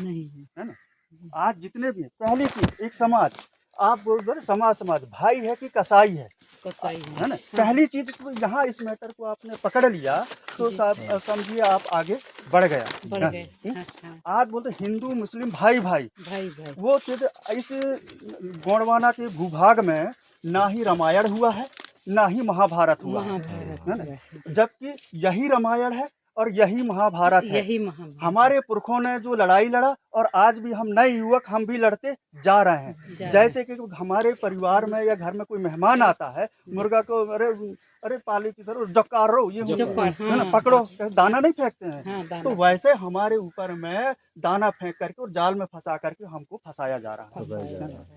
नहीं है ना। जी। आज जितने भी पहली चीज एक समाज, आप बोल दो समाज भाई है कि कसाई है कसाई है ना। हाँ। पहली चीज यहाँ इस मैटर को आपने पकड़ लिया तो जी। समझिए आप आगे बढ़ गया। बढ़ हाँ, गए हाँ, हाँ। आज बोलते हिंदू मुस्लिम भाई भाई भाई भाई वो चीज इस गोंडवाना के भूभाग में ना ही रामायण हुआ है ना ही महाभारत हुआ है महाभारत ना। हुआ है जी। जबकि यही रामायण है और यही महाभारत है। यही महाभारत हमारे पुरखों ने जो लड़ाई लड़ा और आज भी हम नए युवक हम भी लड़ते जा रहे हैं। जैसे कि हमारे परिवार में या घर में कोई मेहमान आता है, मुर्गा को अरे अरे पाली की तरह जकारो ये है ना, पकड़ो दाना नहीं फेंकते हैं। हाँ, तो वैसे हमारे ऊपर में दाना फेंक करके और जाल में फंसा करके हमको फंसाया जा रहा है।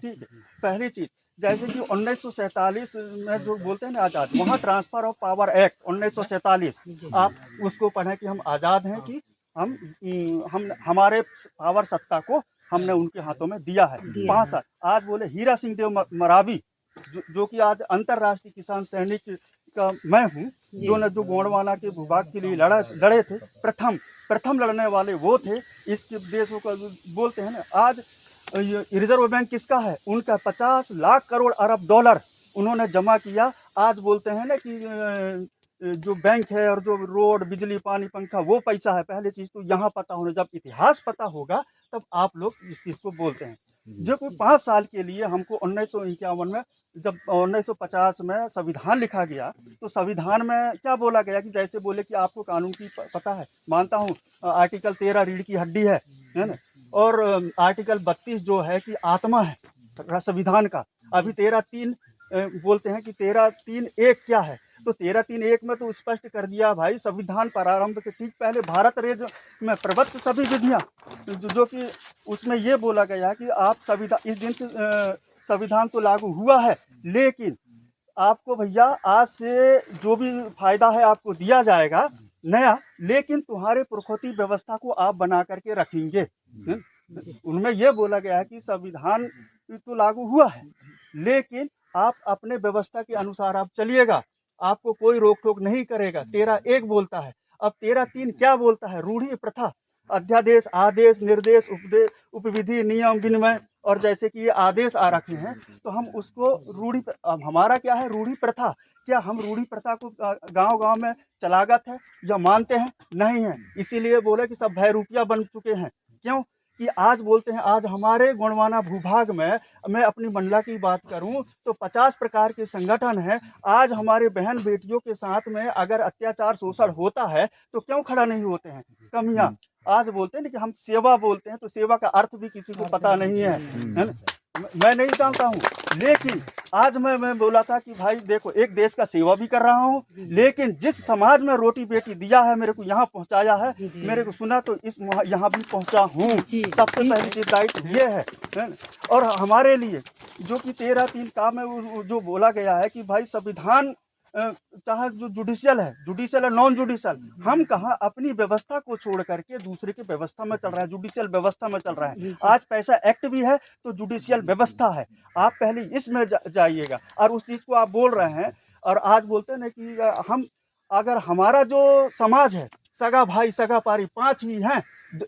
ठीक है, पहली चीज जैसे कि 1947 में जो बोलते हैं ना आज़ाद, वहाँ ट्रांसफर ऑफ पावर एक्ट 1947 आप उसको पढ़ें कि हम आज़ाद हैं कि हम हमारे पावर सत्ता को हमने उनके हाथों में दिया है 5 साल। आज बोले हीरा सिंह देव मरावी जो कि आज अंतर्राष्ट्रीय किसान सैनिक का मैं हूँ, जो गोंडवाना के भूभाग के लिए लड़े थे, प्रथम लड़ने वाले वो थे। इसके देशों का बोलते हैं ना, आज रिजर्व बैंक किसका है, उनका 50 लाख करोड़ अरब डॉलर उन्होंने जमा किया। आज बोलते हैं ना कि जो बैंक है और जो रोड बिजली पानी पंखा वो पैसा है। पहले चीज तो यहाँ पता होना, जब इतिहास पता होगा तब आप लोग इस चीज को बोलते हैं। जो कोई 5 साल के लिए हमको 1951 में जब 1950 में संविधान लिखा गया तो संविधान में क्या बोला गया कि जैसे बोले कि आपको कानून की पता है, मानता हूँ आर्टिकल 13 रीढ़ की हड्डी है ना, और आर्टिकल 32 जो है कि आत्मा है संविधान का। अभी 13(3) बोलते हैं कि 13(3)(1) क्या है, तो 13(3)(1) में तो स्पष्ट कर दिया भाई, संविधान प्रारंभ से ठीक पहले भारत रेज में प्रवृत्त सभी विधियां जो कि उसमें ये बोला गया कि आप संविधान इस दिन से संविधान तो लागू हुआ है, लेकिन आपको भैया आज से जो भी फायदा है आपको दिया जाएगा नया, लेकिन तुम्हारे पुरखौती व्यवस्था को आप बना करके रखेंगे। उनमें यह बोला गया है कि संविधान तो लागू हुआ है लेकिन आप अपने व्यवस्था के अनुसार आप चलिएगा, आपको कोई रोक टोक नहीं करेगा। 13(1) बोलता है। अब 13(3) क्या बोलता है, रूढ़ी प्रथा अध्यादेश आदेश निर्देश उपदेश उपविधि नियम विनिमय, और जैसे कि ये आदेश आ रखे हैं तो हम उसको रूढ़ी, अब हमारा क्या है रूढ़ी प्रथा, क्या हम रूढ़ी प्रथा को गांव गांव में चलागत है या मानते हैं, नहीं है। इसीलिए बोले कि सब भयरूपिया बन चुके हैं। क्यों कि आज बोलते हैं, आज हमारे गोंडवाना भूभाग में मैं अपनी मंडला की बात करूं तो 50 प्रकार के संगठन हैं। आज हमारे बहन बेटियों के साथ में अगर अत्याचार शोषण होता है तो क्यों खड़ा नहीं होते हैं, कमियां। आज बोलते हैं ना कि हम सेवा बोलते हैं, तो सेवा का अर्थ भी किसी को पता नहीं है ना। मैं नहीं जानता हूँ, लेकिन आज मैं बोला था कि भाई देखो एक देश का सेवा भी कर रहा हूँ, लेकिन जिस समाज में रोटी बेटी दिया है, मेरे को यहाँ पहुँचाया है, मेरे को सुना तो इस यहाँ भी पहुँचा हूँ। सबसे पहली चीज दायित्व ये है। और हमारे लिए जो कि 13(3) का में जो बोला गया है कि भाई संविधान चाहे जो जुडिशियल है नॉन जुडिशियल, हम कहाँ अपनी व्यवस्था को छोड़ करके दूसरे की व्यवस्था में चल रहा है, जुडिशियल व्यवस्था में चल रहा है। आज पैसा एक्ट भी है तो जुडिशियल व्यवस्था है, आप पहले इसमें जाइएगा। और उस चीज को आप बोल रहे हैं, और आज बोलते हैं ना कि हम अगर हमारा जो समाज है सगा भाई सगा पारी 5 ही हैं,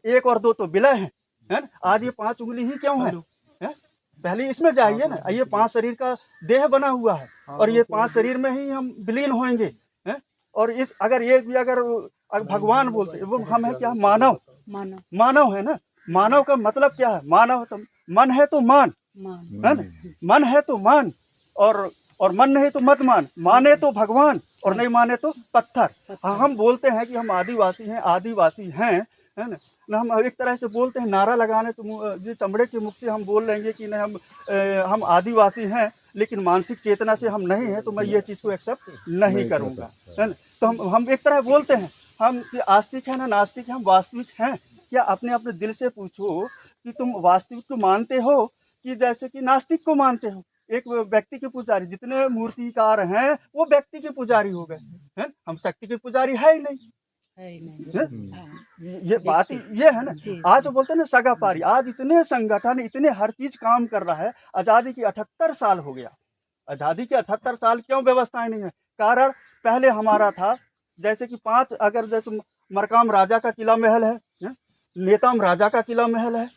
1 और 2 तो विलय हैं, है ना। आज ये 5 उंगली ही क्यों है? पहले इसमें जाइए ना, ये 5 शरीर का देह बना हुआ है और ये 5 शरीर में ही हम विलीन होंगे हैं। और इस अगर ये भी अगर भगवान बोलते वो हम है क्या, मानव है ना। मानव का मतलब क्या है, मानव तो मन है तो मान है ना, मन है तो मान, और मन नहीं तो मत मान, माने तो भगवान और नहीं माने तो पत्थर। हम बोलते हैं कि हम आदिवासी हैं है ना। हम एक तरह से बोलते हैं नारा लगाने तो ये चमड़े के मुख से हम बोल लेंगे कि नहीं हम आदिवासी हैं, लेकिन मानसिक चेतना से हम नहीं हैं, तो मैं ये चीज़ को एक्सेप्ट नहीं करूँगा, है ना। तो हम एक तरह बोलते हैं हम कि आस्तिक है ना नास्तिक है, हम वास्तविक हैं क्या। अपने दिल से पूछो कि तुम वास्तविक को मानते हो कि जैसे कि नास्तिक को मानते हो। एक व्यक्ति के पुजारी, जितने मूर्तिकार हैं वो व्यक्ति के पुजारी हो गए हैं, हम शक्ति के पुजारी है ही नहीं। ये बात ये है ना। आज बोलते हैं ना सगा पारी, आज इतने संगठन इतने हर चीज काम कर रहा है। आजादी की 78 साल हो गया, आजादी के 78 साल क्यों व्यवस्थाएं नहीं है? कारण पहले हमारा था जैसे कि 5 अगर जैसे मरकाम राजा का किला महल है नेताम राजा का किला महल है,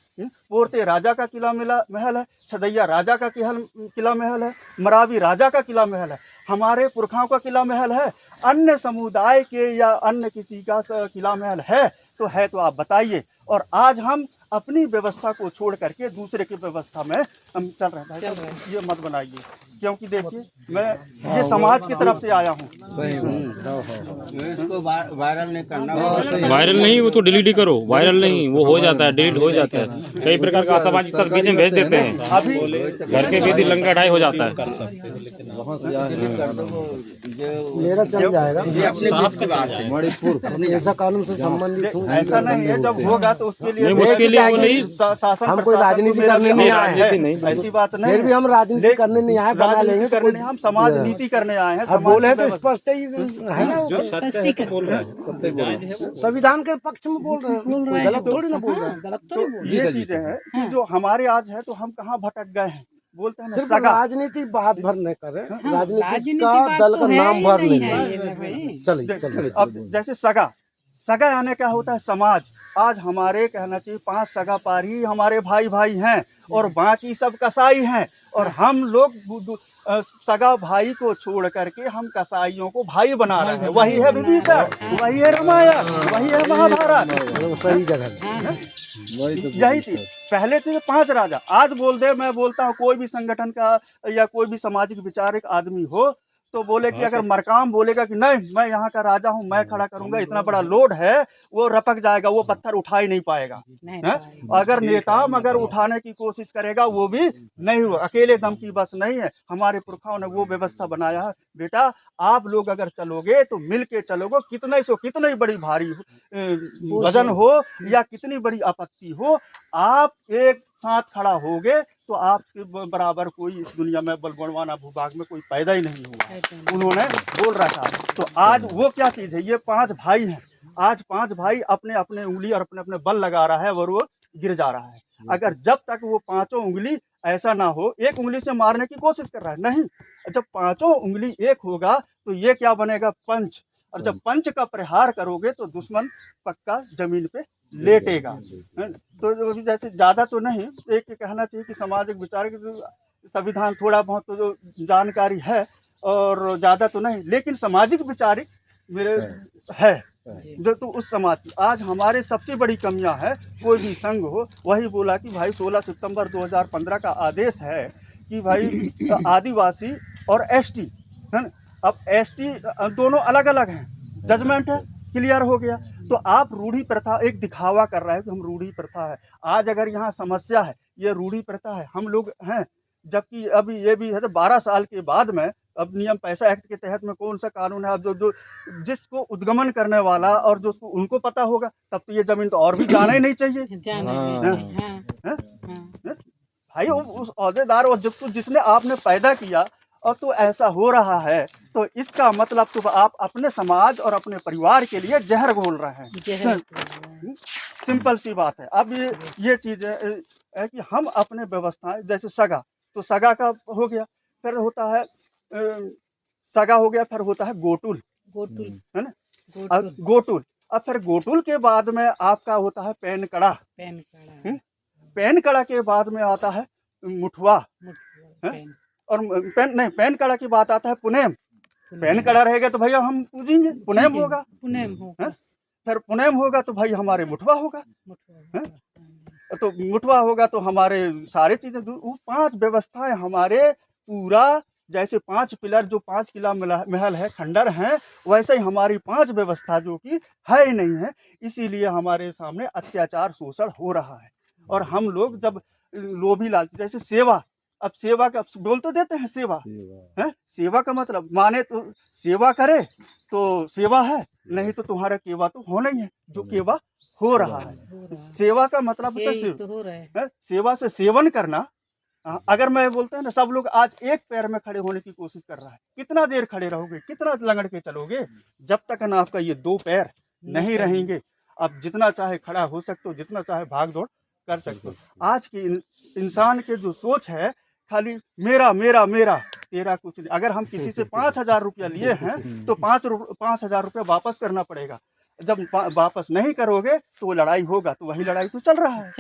पोरते राजा का किला महल है, छदैया राजा का किला महल है, मरावी राजा का किला महल है, हमारे पुरखाओं का किला महल है। अन्य समुदाय के या अन्य किसी का किला महल है तो आप बताइए। और आज हम अपनी व्यवस्था को छोड़ करके दूसरे की व्यवस्था में हम चल रहे हैं। ये मत बनाइए, क्योंकि देखिए मैं ये समाज की तरफ से आया हूँ। इसको वायरल नहीं करना, वायरल नहीं, वो तो डिलीट ही करो। वायरल नहीं, वो हो जाता है, डिलीट हो जाता है। कई प्रकार का असामाजिक तत्व बीच में भेज देते हैं, अभी घर के बीच लंका ढाई हो जाता है। मेरा चल जाएगा, ये अपने बीच की बात है। मणिपुर ऐसा कानून से संबंधित हूँ। ऐसा नहीं है, जब होगा तो उसके लिए उसके लिए वो नहीं, शासन हम कोई राजनीति करने नहीं आए हैं, ऐसी बात नहीं। फिर भी हम राजनीति करने नहीं आए, बना लेंगे करने, हम समाज नीति करने आए हैं। अब बोले तो स्पष्ट ही है ना, संविधान के पक्ष में बोल रहे हैं, गलत थोड़ी ना बोल रहे हैं। तो ये चीजें हैं कि जो हमारे आज है, तो हम कहाँ भटक गए हैं। बोलते हैं ना, सिर्फ सगा राजनीति बात भर नहीं कर रहे, राजनीति का दल का नाम भर नहीं है। चलिए अब जैसे सगा यानी क्या होता है, समाज। आज हमारे कहना चाहिए 5 सगा पारी हमारे भाई हैं और बाकी सब कसाई हैं, और हम लोग सगा भाई को छोड़ करके हम कसाईयों को भाई बना रहे हैं। वही है विभीषण, वही है रामायण, वही है महाभारत। सही जगह यही चीज पहले थे 5 राजा। आज बोल दे, मैं बोलता हूँ कोई भी संगठन का या कोई भी सामाजिक विचारिक आदमी हो तो बोले कि अगर मरकाम बोलेगा कि नहीं मैं यहाँ का राजा हूँ, मैं खड़ा करूंगा, इतना बड़ा लोड है, वो रपक जाएगा, वो पत्थर उठा ही नहीं पाएगा। अगर नेताम अगर उठाने की कोशिश करेगा वो भी नहीं हो, अकेले दम की बस नहीं है। हमारे पुरखाओं ने वो व्यवस्था बनाया है। बेटा आप लोग अगर चलोगे तो मिल के चलोगे, कितनी बड़ी भारी वजन हो या कितनी बड़ी आपत्ति हो, आप एक साथ खड़ा होगे तो आपके बराबर कोई इस दुनिया में बलवाना भूभाग में कोई पैदा ही नहीं हुआ। उन्होंने बोल रखा। तो आज वो क्या चीज़ है, ये 5 भाई हैं। आज 5 भाई अपने अपने उंगली और अपने अपने बल लगा रहा है और वो गिर जा रहा है। अगर जब तक वो 5 उंगली ऐसा ना हो, एक उंगली से मारने की कोशिश कर रहा है, नहीं, जब 5 उंगली एक होगा तो ये क्या बनेगा, पंच। और जब पंच का प्रहार करोगे तो दुश्मन पक्का जमीन पे लेटेगा। तो जैसे ज़्यादा तो नहीं, एक कहना चाहिए कि सामाजिक विचार संविधान थोड़ा बहुत तो जो जानकारी है और ज़्यादा तो नहीं, लेकिन सामाजिक विचारिक मेरे है जो तो उस समाज की। आज हमारे सबसे बड़ी कमियां है, कोई भी संघ हो, वही बोला कि भाई 16 सितंबर 2015 का आदेश है कि भाई आदिवासी और एसटी है ना। अब एसटी दोनों अलग अलग हैं, जजमेंट है, क्लियर हो गया। तो आप रूढ़ी प्रथा एक दिखावा कर रहा है कि हम रूढ़ी प्रथा है। आज अगर यहाँ समस्या है, ये रूढ़ी प्रथा है, हम लोग हैं, जबकि अभी ये भी है तो 12 साल के बाद में अब नियम पैसा एक्ट के तहत में कौन सा कानून है, अब जो जिसको उद्गमन करने वाला और जो उनको पता होगा, तब तो ये जमीन तो और भी जाना ही नहीं चाहिए। भाई उस औहदेदार और जिसने आपने पैदा किया और तो ऐसा हो रहा है, तो इसका मतलब तो आप अपने समाज और अपने परिवार के लिए जहर घोल रहे हैं। सिंपल सी बात है। अब ये चीज़ है कि हम अपने व्यवस्थाएं, जैसे सगा, तो सगा का हो गया, फिर होता है सगा हो गया, फिर होता है गोटुल है ना, गोटुल। अब फिर गोटुल के बाद में आपका होता है पेनकड़ा, पेनकड़ा के बाद में आता है मुठवा, और पेनकड़ा की बात आता है पुनेम। पेनकड़ा रहेगा तो भैया हम पूजेंगे, पुनेम होगा, फिर पुनेम होगा तो भाई हमारे मुठवा होगा, तो मुठवा होगा तो हमारे सारे चीजें, वो 5 व्यवस्थाएं हमारे पूरा, जैसे 5 पिलर जो 5 किला महल है, खंडर हैं, वैसे ही हमारी 5 व्यवस्था जो कि है ही नहीं है। इसीलिए हमारे सामने अत्याचार शोषण हो रहा है। और हम लोग जब लोभी लालची, जैसे सेवा, अब सेवा का बोल तो देते हैं, सेवा है, सेवा का मतलब माने तो सेवा करे तो सेवा है, नहीं तो तुम्हारा केवा तो होना ही है, जो केवा हो रहा है। सेवा का मतलब तो हो रहा है, सेवा से सेवन करना। अगर मैं बोलता है ना, सब लोग आज एक पैर में खड़े होने की कोशिश कर रहा है, कितना देर खड़े रहोगे, कितना लंगड़ के चलोगे, जब तक ना आपका ये 2 पैर नहीं रहेंगे, आप जितना चाहे खड़ा हो सकते हो, जितना चाहे भाग दौड़ कर सकते हो। आज के इंसान के जो सोच है, खाली मेरा मेरा मेरा, तेरा कुछ नहीं। अगर हम किसी से 5,000 रुपया लिए हैं तो 5,000 रुपया वापस करना पड़ेगा। जब वापस नहीं करोगे तो वो लड़ाई होगा, तो वही लड़ाई तो चल रहा है।